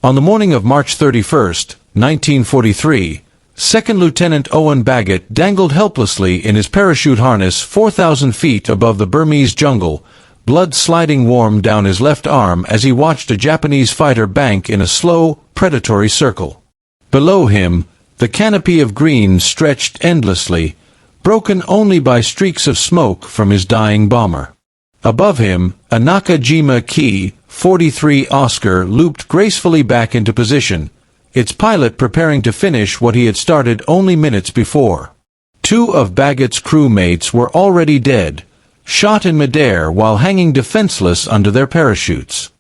On the morning of March 31, 1943, Second Lieutenant Owen Bagot dangled helplessly in his parachute harness 4,000 feet above the Burmese jungle, blood sliding warm down his left arm as he watched a Japanese fighter bank in a slow, predatory circle. Below him, the canopy of green stretched endlessly, broken only by streaks of smoke from his dying bomber. Above him, a Nakajima Ki-43 Oscar looped gracefully back into position, its pilot preparing to finish what he had started only minutes before. Two of Bagot's crewmates were already dead, shot in midair while hanging defenseless under their parachutes.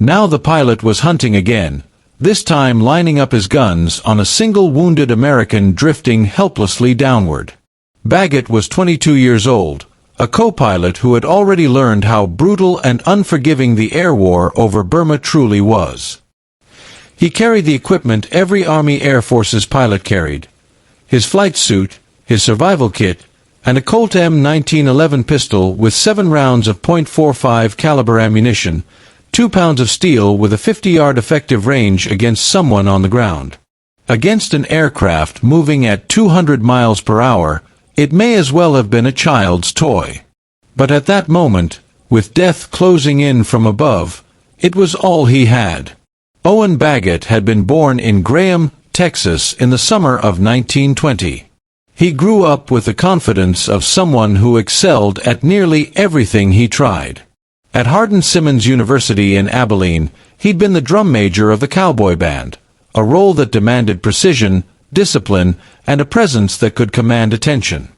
Now the pilot was hunting again, this time lining up his guns on a single wounded American drifting helplessly downward. Bagot was 22 years old, a co-pilot who had already learned how brutal and unforgiving the air war over Burma truly was. He carried the equipment every Army Air Force's pilot carried: his flight suit, his survival kit, and a Colt M1911 pistol with 7 rounds of .45 caliber ammunition, 2 pounds of steel with a 50-yard effective range against someone on the ground. Against an aircraft moving at 200 miles per hour, it may as well have been a child's toy. But at that moment, with death closing in from above, it was all he had. Owen Bagot had been born in Graham, Texas in the summer of 1920. He grew up with the confidence of someone who excelled at nearly everything he tried. At Hardin-Simmons University in Abilene, he'd been the drum major of the cowboy band, a role that demanded precision, discipline, and a presence that could command attention.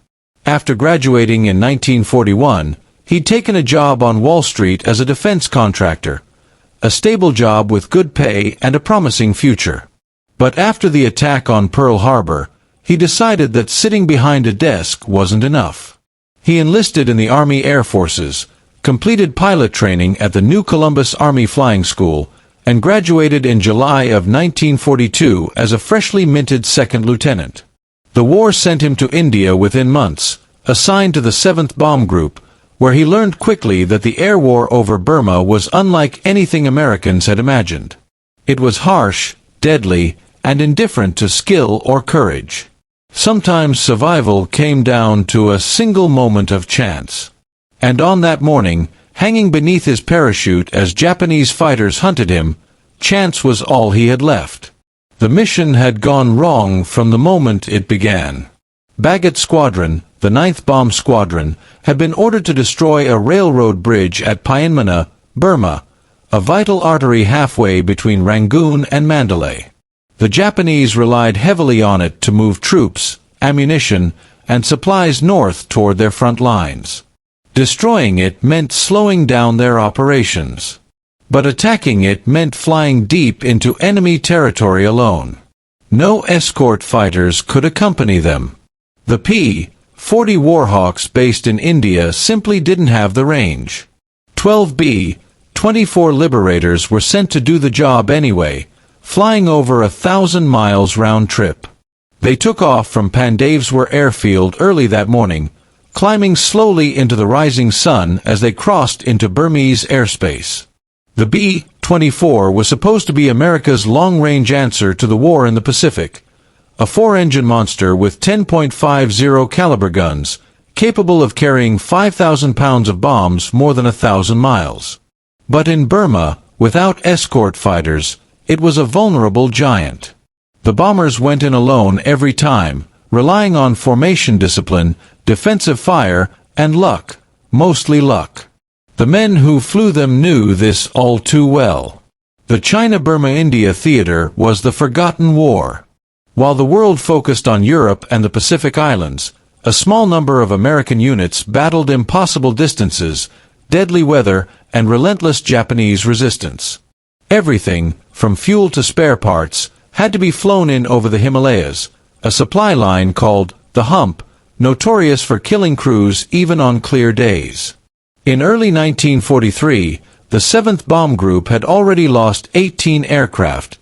After graduating in 1941, he'd taken a job on Wall Street as a defense contractor, a stable job with good pay and a promising future. But after the attack on Pearl Harbor, he decided that sitting behind a desk wasn't enough. He enlisted in the Army Air Forces, completed pilot training at the New Columbus Army Flying School, and graduated in July of 1942 as a freshly minted second lieutenant. The war sent him to India within months, assigned to the 7th Bomb Group, where he learned quickly that the air war over Burma was unlike anything Americans had imagined. It was harsh, deadly, and indifferent to skill or courage. Sometimes survival came down to a single moment of chance. And on that morning, hanging beneath his parachute as Japanese fighters hunted him, chance was all he had left. The mission had gone wrong from the moment it began. Bagot's squadron, the 9th Bomb Squadron, had been ordered to destroy a railroad bridge at Pyinmana, Burma, a vital artery halfway between Rangoon and Mandalay. The Japanese relied heavily on it to move troops, ammunition, and supplies north toward their front lines. Destroying it meant slowing down their operations. But attacking it meant flying deep into enemy territory alone. No escort fighters could accompany them. The P-40 Warhawks based in India simply didn't have the range. 12 B-24 Liberators were sent to do the job anyway, flying over 1,000 miles round trip. They took off from Pandaveswar Airfield early that morning, climbing slowly into the rising sun as they crossed into Burmese airspace. The B-24 was supposed to be America's long-range answer to the war in the Pacific, a 4-engine monster with 10.50 caliber guns, capable of carrying 5,000 pounds of bombs more than 1,000 miles. But in Burma, without escort fighters, it was a vulnerable giant. The bombers went in alone every time, relying on formation discipline, defensive fire, and luck, mostly luck. The men who flew them knew this all too well. The China-Burma-India theater was the forgotten war. While the world focused on Europe and the Pacific Islands, a small number of American units battled impossible distances, deadly weather, and relentless Japanese resistance. Everything, from fuel to spare parts, had to be flown in over the Himalayas, a supply line called the Hump, notorious for killing crews even on clear days. In early 1943, the 7th Bomb Group had already lost 18 aircraft,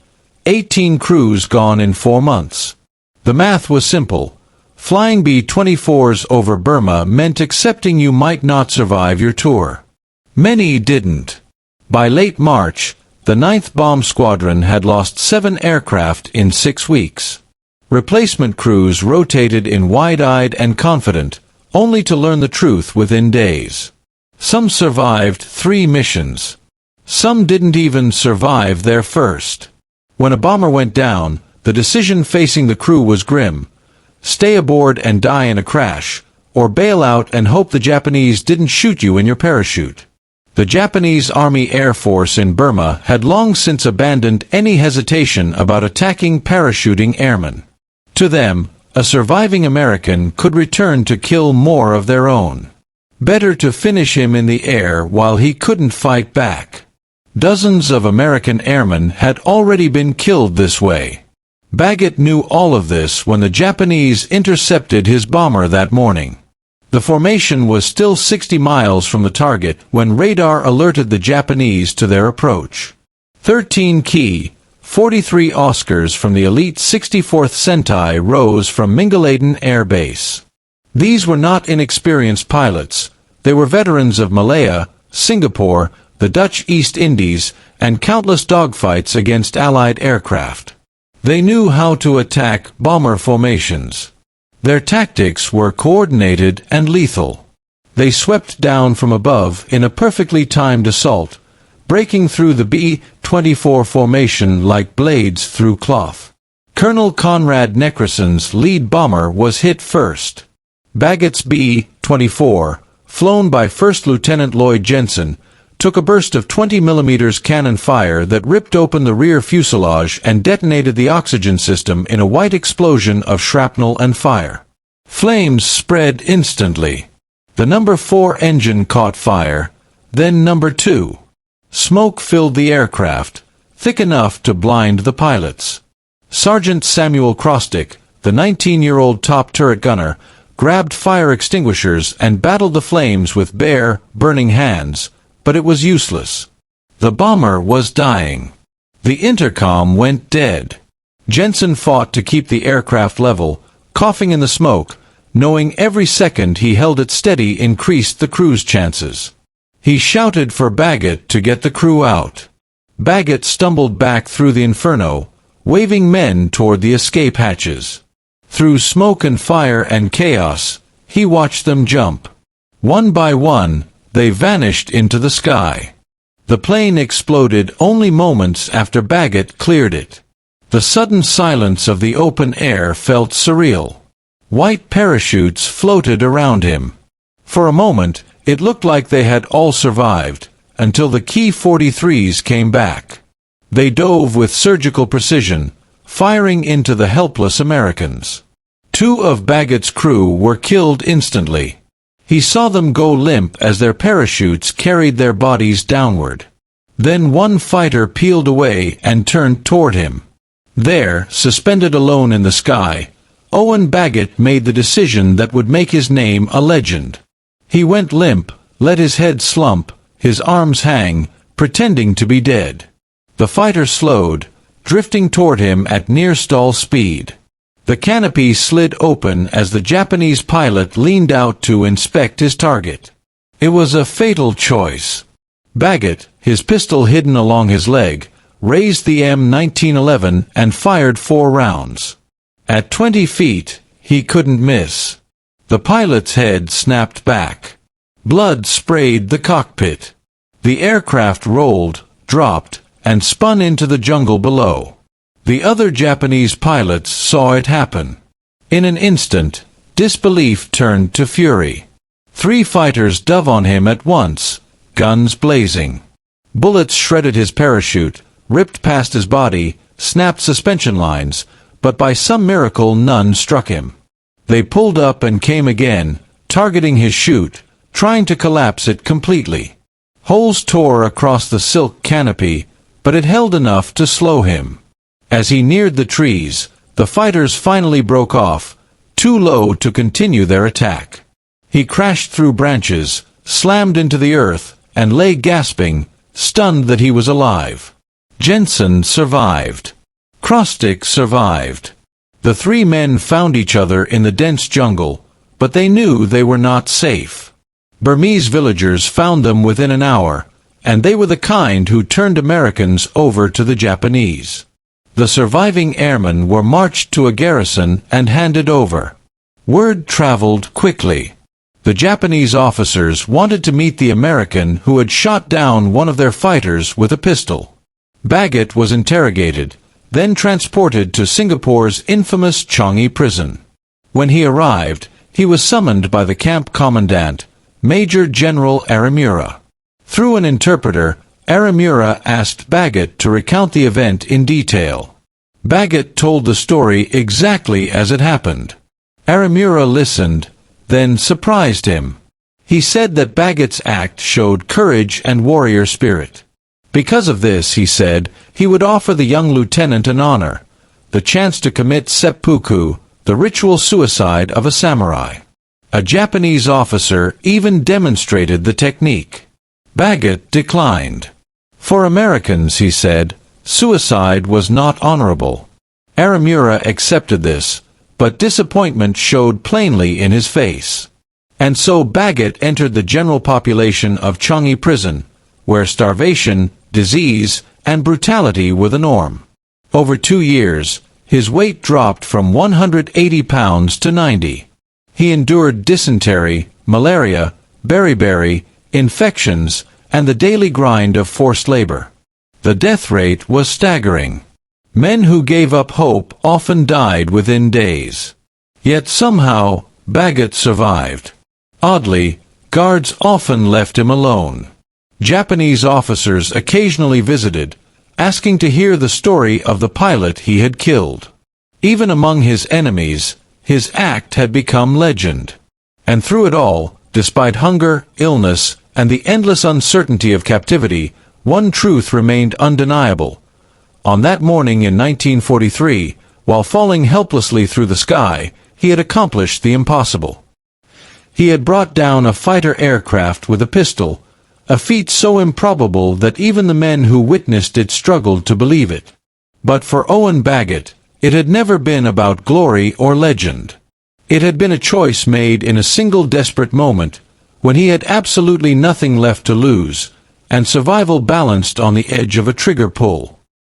18 crews gone in 4 months. The math was simple. Flying B-24s over Burma meant accepting you might not survive your tour. Many didn't. By late March, the 9th Bomb Squadron had lost 7 aircraft in 6 weeks. Replacement crews rotated in wide-eyed and confident, only to learn the truth within days. Some survived 3 missions. Some didn't even survive their first. When a bomber went down, the decision facing the crew was grim: stay aboard and die in a crash, or bail out and hope the Japanese didn't shoot you in your parachute. The Japanese Army Air Force in Burma had long since abandoned any hesitation about attacking parachuting airmen. To them, a surviving American could return to kill more of their own. Better to finish him in the air while he couldn't fight back. Dozens of American airmen had already been killed this way. Bagot knew all of this when the Japanese intercepted his bomber that morning. The formation was still 60 miles from the target when radar alerted the Japanese to their approach. 13 key, 43 Oscars from the elite 64th Sentai rose from Mingaladen Air Base. These were not inexperienced pilots. They were veterans of Malaya, Singapore, the Dutch East Indies, and countless dogfights against Allied aircraft. They knew how to attack bomber formations. Their tactics were coordinated and lethal. They swept down from above in a perfectly timed assault, breaking through the B-24 formation like blades through cloth. Colonel Conrad Neckerson's lead bomber was hit first. Bagot's B-24, flown by First Lieutenant Lloyd Jensen, took a burst of 20mm cannon fire that ripped open the rear fuselage and detonated the oxygen system in a white explosion of shrapnel and fire. Flames spread instantly. The number 4 engine caught fire, then number 2. Smoke filled the aircraft, thick enough to blind the pilots. Sergeant Samuel Crosstick, the 19-year-old top turret gunner, grabbed fire extinguishers and battled the flames with bare, burning hands, but it was useless. The bomber was dying. The intercom went dead. Jensen fought to keep the aircraft level, coughing in the smoke, knowing every second he held it steady increased the crew's chances. He shouted for Bagot to get the crew out. Bagot stumbled back through the inferno, waving men toward the escape hatches. Through smoke and fire and chaos, he watched them jump. One by one, they vanished into the sky. The plane exploded only moments after Bagot cleared it. The sudden silence of the open air felt surreal. White parachutes floated around him. For a moment, it looked like they had all survived, until the Key 43s came back. They dove with surgical precision, firing into the helpless Americans. 2 of Bagot's crew were killed instantly. He saw them go limp as their parachutes carried their bodies downward. Then one fighter peeled away and turned toward him. There, suspended alone in the sky, Owen Bagot made the decision that would make his name a legend. He went limp, let his head slump, his arms hang, pretending to be dead. The fighter slowed, drifting toward him at near-stall speed. The canopy slid open as the Japanese pilot leaned out to inspect his target. It was a fatal choice. Bagot, his pistol hidden along his leg, raised the M1911 and fired 4 rounds. At 20 feet, he couldn't miss. The pilot's head snapped back. Blood sprayed the cockpit. The aircraft rolled, dropped, and spun into the jungle below. The other Japanese pilots saw it happen. In an instant, disbelief turned to fury. 3 fighters dove on him at once, guns blazing. Bullets shredded his parachute, ripped past his body, snapped suspension lines, but by some miracle none struck him. They pulled up and came again, targeting his chute, trying to collapse it completely. Holes tore across the silk canopy, but it held enough to slow him. As he neared the trees, the fighters finally broke off, too low to continue their attack. He crashed through branches, slammed into the earth, and lay gasping, stunned that he was alive. Jensen survived. Crosstick survived. The 3 men found each other in the dense jungle, but they knew they were not safe. Burmese villagers found them within an hour, and they were the kind who turned Americans over to the Japanese. The surviving airmen were marched to a garrison and handed over. Word traveled quickly. The Japanese officers wanted to meet the American who had shot down one of their fighters with a pistol. Bagot was interrogated, then transported to Singapore's infamous Changi Prison. When he arrived, he was summoned by the camp commandant, Major General Aramura. Through an interpreter, Aramura asked Bagot to recount the event in detail. Bagot told the story exactly as it happened. Aramura listened, then surprised him. He said that Bagot's act showed courage and warrior spirit. Because of this, he said, he would offer the young lieutenant an honor, the chance to commit seppuku, the ritual suicide of a samurai. A Japanese officer even demonstrated the technique. Bagot declined. For Americans, he said, suicide was not honorable. Aramura accepted this, but disappointment showed plainly in his face. And so Bagot entered the general population of Changi Prison, where starvation, disease, and brutality were the norm. Over 2 years, his weight dropped from 180 pounds to 90. He endured dysentery, malaria, beriberi, infections, and the daily grind of forced labor. The death rate was staggering. Men who gave up hope often died within days. Yet somehow, Bagot survived. Oddly, guards often left him alone. Japanese officers occasionally visited, asking to hear the story of the pilot he had killed. Even among his enemies, his act had become legend. And through it all, despite hunger, illness, and the endless uncertainty of captivity, one truth remained undeniable. On that morning in 1943, while falling helplessly through the sky, he had accomplished the impossible. He had brought down a fighter aircraft with a pistol, a feat so improbable that even the men who witnessed it struggled to believe it. But for Owen Bagot, it had never been about glory or legend. It had been a choice made in a single desperate moment, when he had absolutely nothing left to lose, and survival balanced on the edge of a trigger pull.